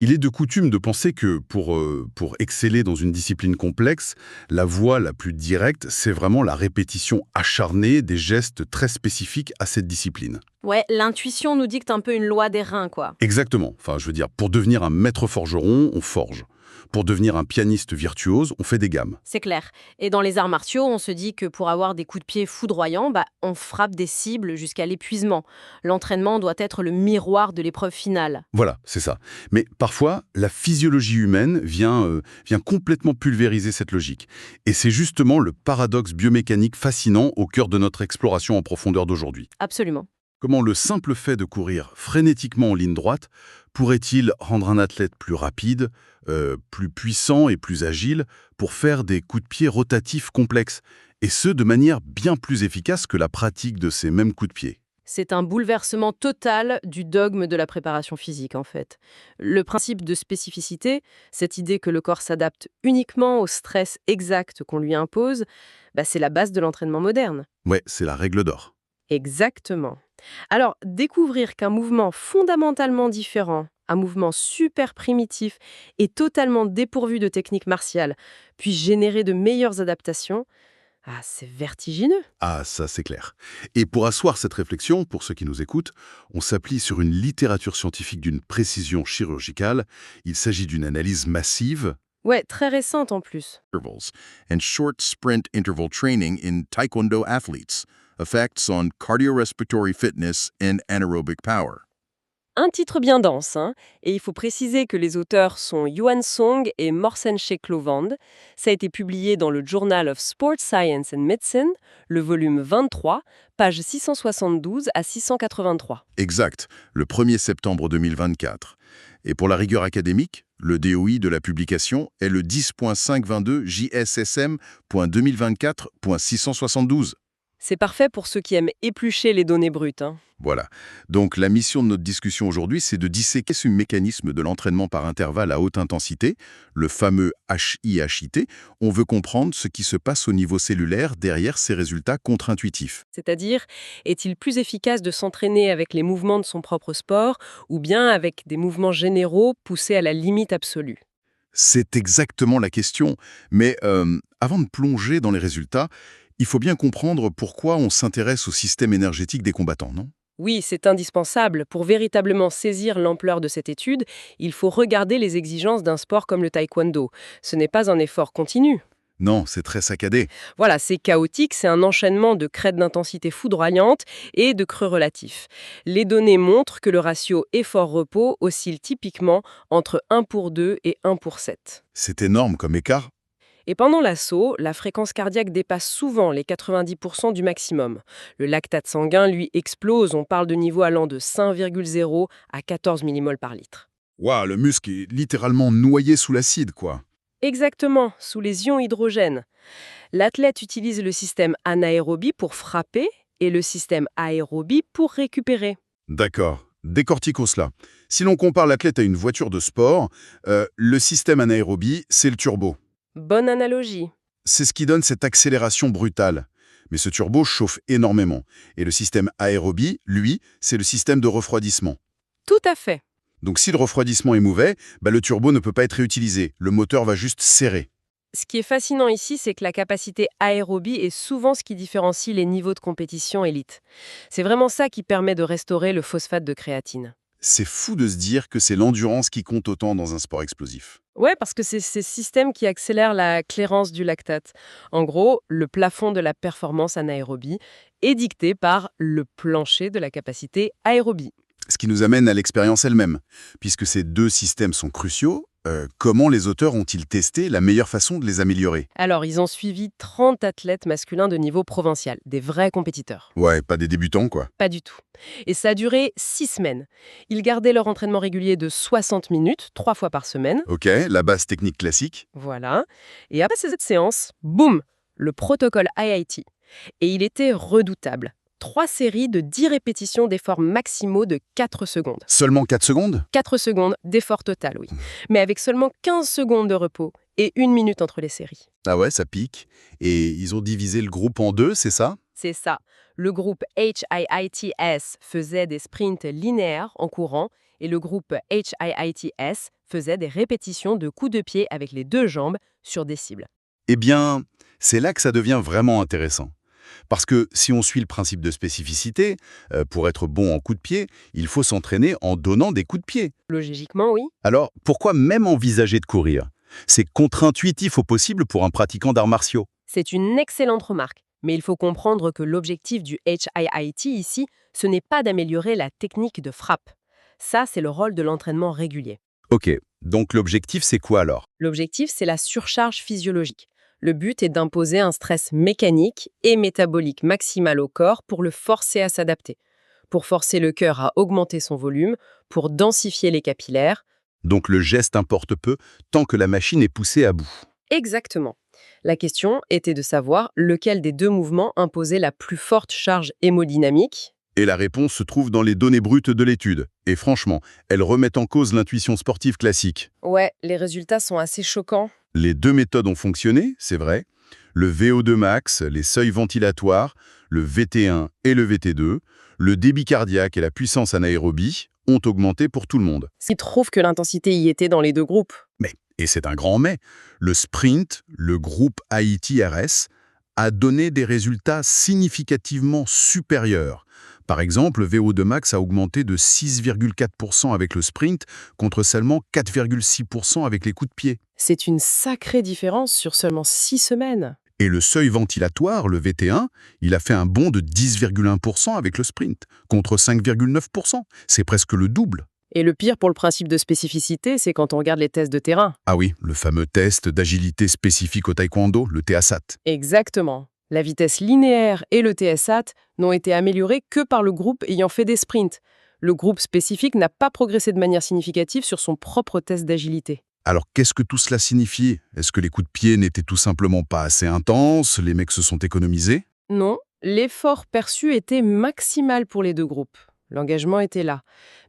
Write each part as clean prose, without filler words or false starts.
Il est de coutume de penser que pour exceller dans une discipline complexe, la voie la plus directe, c'est vraiment la répétition acharnée des gestes très spécifiques à cette discipline. Ouais, l'intuition nous dicte un peu une loi des reins, quoi. Exactement. Enfin, je veux dire, pour devenir un maître forgeron, on forge. Pour devenir un pianiste virtuose, on fait des gammes. C'est clair. Et dans les arts martiaux, on se dit que pour avoir des coups de pied foudroyants, on frappe des cibles jusqu'à l'épuisement. L'entraînement doit être le miroir de l'épreuve finale. Voilà, c'est ça. Mais parfois, la physiologie humaine vient complètement pulvériser cette logique. Et c'est justement le paradoxe biomécanique fascinant au cœur de notre exploration en profondeur d'aujourd'hui. Absolument. Comment le simple fait de courir frénétiquement en ligne droite pourrait-il rendre un athlète plus rapide, plus puissant et plus agile pour faire des coups de pied rotatifs complexes, et ce de manière bien plus efficace que la pratique de ces mêmes coups de pied? C'est un bouleversement total du dogme de la préparation physique, en fait. Le principe de spécificité, cette idée que le corps s'adapte uniquement au stress exact qu'on lui impose, c'est la base de l'entraînement moderne. Ouais, c'est la règle d'or. Exactement. Alors, découvrir qu'un mouvement fondamentalement différent, un mouvement super primitif et totalement dépourvu de technique martiale, puisse générer de meilleures adaptations, c'est vertigineux. Ah, ça c'est clair. Et pour asseoir cette réflexion, pour ceux qui nous écoutent, on s'appuie sur une littérature scientifique d'une précision chirurgicale. Il s'agit d'une analyse massive Ouais, très récente en plus. Intervals and short sprint interval training in Taekwondo athletes, effects on cardiorespiratory fitness and anaerobic power. Un titre bien dense, hein, et il faut préciser que les auteurs sont Yuan Song et Morsenche Klovand. Ça a été publié dans le Journal of Sport Science and Medicine, le volume 23, pages 672 à 683. Exact, le 1er septembre 2024. Et pour la rigueur académique, le DOI de la publication est le 10.522 JSSM.2024.672. C'est parfait pour ceux qui aiment éplucher les données brutes, hein. Voilà. Donc la mission de notre discussion aujourd'hui, c'est de disséquer ce mécanisme de l'entraînement par intervalle à haute intensité, le fameux HIHIT. On veut comprendre ce qui se passe au niveau cellulaire derrière ces résultats contre-intuitifs. C'est-à-dire, est-il plus efficace de s'entraîner avec les mouvements de son propre sport ou bien avec des mouvements généraux poussés à la limite absolue? C'est exactement la question. Mais avant de plonger dans les résultats, il faut bien comprendre pourquoi on s'intéresse au système énergétique des combattants, non ? Oui, c'est indispensable. Pour véritablement saisir l'ampleur de cette étude, il faut regarder les exigences d'un sport comme le taekwondo. Ce n'est pas un effort continu. Non, c'est très saccadé. Voilà, c'est chaotique, c'est un enchaînement de crêtes d'intensité foudroyantes et de creux relatifs. Les données montrent que le ratio effort-repos oscille typiquement entre 1 pour 2 et 1 pour 7. C'est énorme comme écart. Et pendant l'assaut, la fréquence cardiaque dépasse souvent les 90% du maximum. Le lactate sanguin, lui, explose, on parle de niveaux allant de 5,0 à 14 millimoles par litre. Waouh, le muscle est littéralement noyé sous l'acide, quoi. Exactement, sous les ions hydrogène. L'athlète utilise le système anaérobie pour frapper et le système aérobie pour récupérer. D'accord. Décortiquons cela. Si l'on compare l'athlète à une voiture de sport, le système anaérobie, c'est le turbo. Bonne analogie. C'est ce qui donne cette accélération brutale. Mais ce turbo chauffe énormément. Et le système aérobie, lui, c'est le système de refroidissement. Tout à fait. Donc si le refroidissement est mauvais, le turbo ne peut pas être réutilisé. Le moteur va juste serrer. Ce qui est fascinant ici, c'est que la capacité aérobie est souvent ce qui différencie les niveaux de compétition élite. C'est vraiment ça qui permet de restaurer le phosphate de créatine. C'est fou de se dire que c'est l'endurance qui compte autant dans un sport explosif. Ouais, parce que c'est ces systèmes qui accélèrent la clairance du lactate. En gros, le plafond de la performance anaérobie est dicté par le plancher de la capacité aérobie. Ce qui nous amène à l'expérience elle-même. Puisque ces deux systèmes sont cruciaux, comment les auteurs ont-ils testé la meilleure façon de les améliorer? Alors, ils ont suivi 30 athlètes masculins de niveau provincial, des vrais compétiteurs. Ouais, pas des débutants, quoi. Pas du tout. Et ça a duré 6 semaines. Ils gardaient leur entraînement régulier de 60 minutes, 3 fois par semaine. Ok, la base technique classique. Voilà. Et après cette séance, boum, le protocole IIT. Et il était redoutable. 3 séries de 10 répétitions d'efforts maximaux de 4 secondes. Seulement 4 secondes? 4 secondes d'effort total, oui. Mais avec seulement 15 secondes de repos et 1 minute entre les séries. Ah ouais, ça pique. Et ils ont divisé le groupe en deux, c'est ça? C'est ça. Le groupe HIITS faisait des sprints linéaires en courant Et le groupe HIITS faisait des répétitions de coups de pied avec les deux jambes sur des cibles. Eh bien, c'est là que ça devient vraiment intéressant. Parce que si on suit le principe de spécificité, pour être bon en coup de pied, il faut s'entraîner en donnant des coups de pied. Logiquement, oui. Alors, pourquoi même envisager de courir? C'est contre-intuitif au possible pour un pratiquant d'arts martiaux. C'est une excellente remarque. Mais il faut comprendre que l'objectif du HIIT ici, ce n'est pas d'améliorer la technique de frappe. Ça, c'est le rôle de l'entraînement régulier. Ok, donc l'objectif c'est quoi alors? L'objectif, c'est la surcharge physiologique. Le but est d'imposer un stress mécanique et métabolique maximal au corps pour le forcer à s'adapter, pour forcer le cœur à augmenter son volume, pour densifier les capillaires. Donc le geste importe peu tant que la machine est poussée à bout. Exactement. La question était de savoir lequel des deux mouvements imposait la plus forte charge hémodynamique. Et la réponse se trouve dans les données brutes de l'étude. Et franchement, elles remettent en cause l'intuition sportive classique. Ouais, les résultats sont assez choquants. Les deux méthodes ont fonctionné, c'est vrai. Le VO2 max, les seuils ventilatoires, le VT1 et le VT2, le débit cardiaque et la puissance anaérobie ont augmenté pour tout le monde. Ce qui trouve que l'intensité y était dans les deux groupes. Mais, et c'est un grand mais, le sprint, le groupe AIT-RS, a donné des résultats significativement supérieurs. Par exemple, le VO2 max a augmenté de 6,4% avec le sprint contre seulement 4,6% avec les coups de pied. C'est une sacrée différence sur seulement 6 semaines. Et le seuil ventilatoire, le VT1, il a fait un bond de 10,1% avec le sprint, contre 5,9%. C'est presque le double. Et le pire pour le principe de spécificité, c'est quand on regarde les tests de terrain. Ah oui, le fameux test d'agilité spécifique au taekwondo, le TASAT. Exactement. La vitesse linéaire et le TSAT n'ont été améliorés que par le groupe ayant fait des sprints. Le groupe spécifique n'a pas progressé de manière significative sur son propre test d'agilité. Alors qu'est-ce que tout cela signifie? Est-ce que les coups de pied n'étaient tout simplement pas assez intenses? Les mecs se sont économisés? Non, l'effort perçu était maximal pour les deux groupes. L'engagement était là.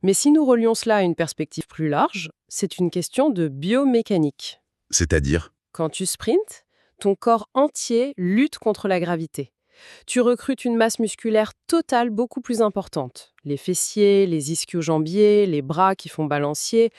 Mais si nous relions cela à une perspective plus large, c'est une question de biomécanique. C'est-à-dire? Quand tu sprintes, ton corps entier lutte contre la gravité. Tu recrutes une masse musculaire totale beaucoup plus importante. Les fessiers, les ischio-jambiers, les bras qui font balancier,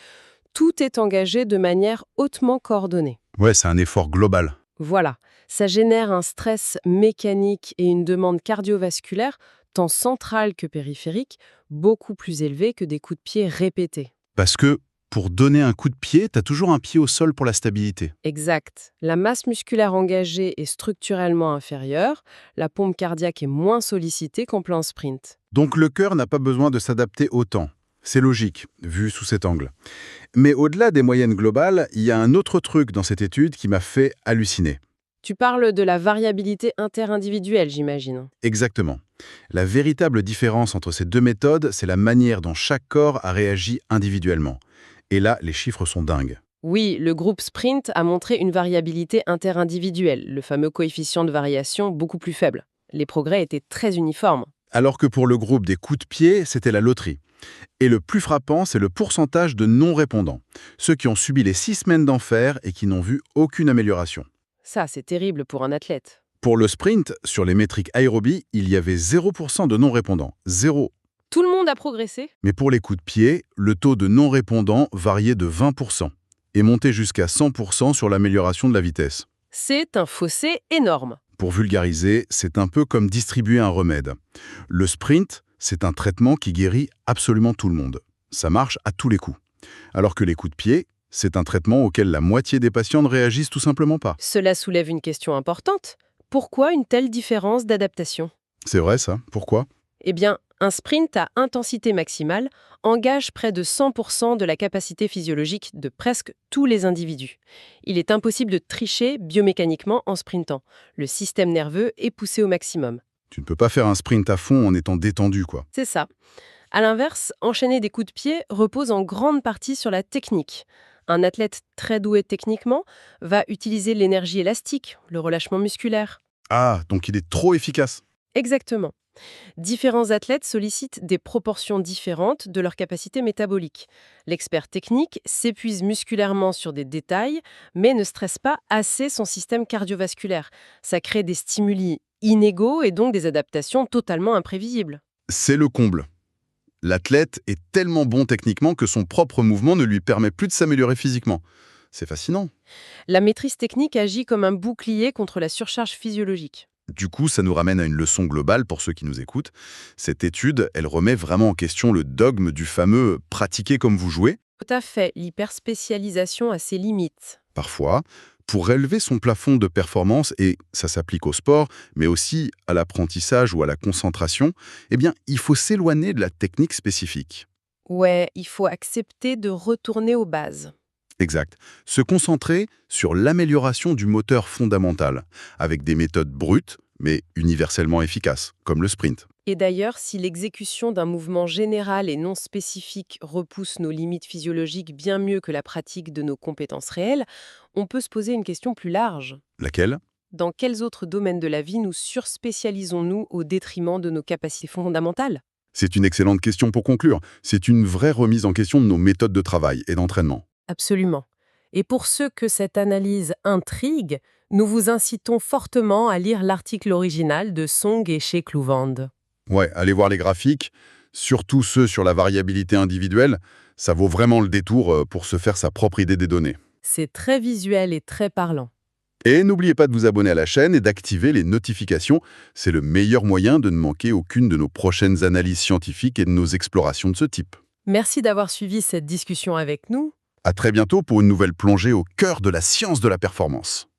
tout est engagé de manière hautement coordonnée. Ouais, c'est un effort global. Voilà, ça génère un stress mécanique et une demande cardiovasculaire, tant centrale que périphérique, beaucoup plus élevée que des coups de pied répétés. Parce que pour donner un coup de pied, t'as toujours un pied au sol pour la stabilité. Exact. La masse musculaire engagée est structurellement inférieure, la pompe cardiaque est moins sollicitée qu'en plein sprint. Donc le cœur n'a pas besoin de s'adapter autant. C'est logique, vu sous cet angle. Mais au-delà des moyennes globales, il y a un autre truc dans cette étude qui m'a fait halluciner. Tu parles de la variabilité interindividuelle, j'imagine. Exactement. La véritable différence entre ces deux méthodes, c'est la manière dont chaque corps a réagi individuellement. Et là, les chiffres sont dingues. Oui, le groupe sprint a montré une variabilité interindividuelle, le fameux coefficient de variation beaucoup plus faible. Les progrès étaient très uniformes. Alors que pour le groupe des coups de pied, c'était la loterie. Et le plus frappant, c'est le pourcentage de non-répondants. Ceux qui ont subi les 6 semaines d'enfer et qui n'ont vu aucune amélioration. Ça, c'est terrible pour un athlète. Pour le sprint, sur les métriques aérobie, il y avait 0% de non-répondants. 0. Tout le monde a progressé? Mais pour les coups de pied, le taux de non-répondants variait de 20% et montait jusqu'à 100% sur l'amélioration de la vitesse. C'est un fossé énorme. Pour vulgariser, c'est un peu comme distribuer un remède. Le sprint, c'est un traitement qui guérit absolument tout le monde. Ça marche à tous les coups. Alors que les coups de pied, c'est un traitement auquel la moitié des patients ne réagissent tout simplement pas. Cela soulève une question importante. Pourquoi une telle différence d'adaptation? C'est vrai ça? Pourquoi? Eh bien, un sprint à intensité maximale engage près de 100% de la capacité physiologique de presque tous les individus. Il est impossible de tricher biomécaniquement en sprintant. Le système nerveux est poussé au maximum. Tu ne peux pas faire un sprint à fond en étant détendu, quoi. C'est ça. À l'inverse, enchaîner des coups de pied repose en grande partie sur la technique. Un athlète très doué techniquement va utiliser l'énergie élastique, le relâchement musculaire. Ah, donc il est trop efficace. Exactement. Différents athlètes sollicitent des proportions différentes de leur capacité métabolique. L'expert technique s'épuise musculairement sur des détails, mais ne stresse pas assez son système cardiovasculaire. Ça crée des stimuli inégaux et donc des adaptations totalement imprévisibles. C'est le comble. L'athlète est tellement bon techniquement que son propre mouvement ne lui permet plus de s'améliorer physiquement. C'est fascinant. La maîtrise technique agit comme un bouclier contre la surcharge physiologique. Du coup, ça nous ramène à une leçon globale pour ceux qui nous écoutent. Cette étude, elle remet vraiment en question le dogme du fameux « pratiquer comme vous jouez ». Tout à fait, l'hyperspécialisation a ses limites. Parfois, pour relever son plafond de performance, et ça s'applique au sport, mais aussi à l'apprentissage ou à la concentration, eh bien, il faut s'éloigner de la technique spécifique. Ouais, il faut accepter de retourner aux bases. Exact. Se concentrer sur l'amélioration du moteur fondamental, avec des méthodes brutes, mais universellement efficaces, comme le sprint. Et d'ailleurs, si l'exécution d'un mouvement général et non spécifique repousse nos limites physiologiques bien mieux que la pratique de nos compétences réelles, on peut se poser une question plus large. Laquelle? Dans quels autres domaines de la vie nous surspécialisons-nous au détriment de nos capacités fondamentales? C'est une excellente question pour conclure. C'est une vraie remise en question de nos méthodes de travail et d'entraînement. Absolument. Et pour ceux que cette analyse intrigue, nous vous incitons fortement à lire l'article original de Song et chez Clouvand. Ouais, allez voir les graphiques, surtout ceux sur la variabilité individuelle. Ça vaut vraiment le détour pour se faire sa propre idée des données. C'est très visuel et très parlant. Et n'oubliez pas de vous abonner à la chaîne et d'activer les notifications. C'est le meilleur moyen de ne manquer aucune de nos prochaines analyses scientifiques et de nos explorations de ce type. Merci d'avoir suivi cette discussion avec nous. À très bientôt pour une nouvelle plongée au cœur de la science de la performance.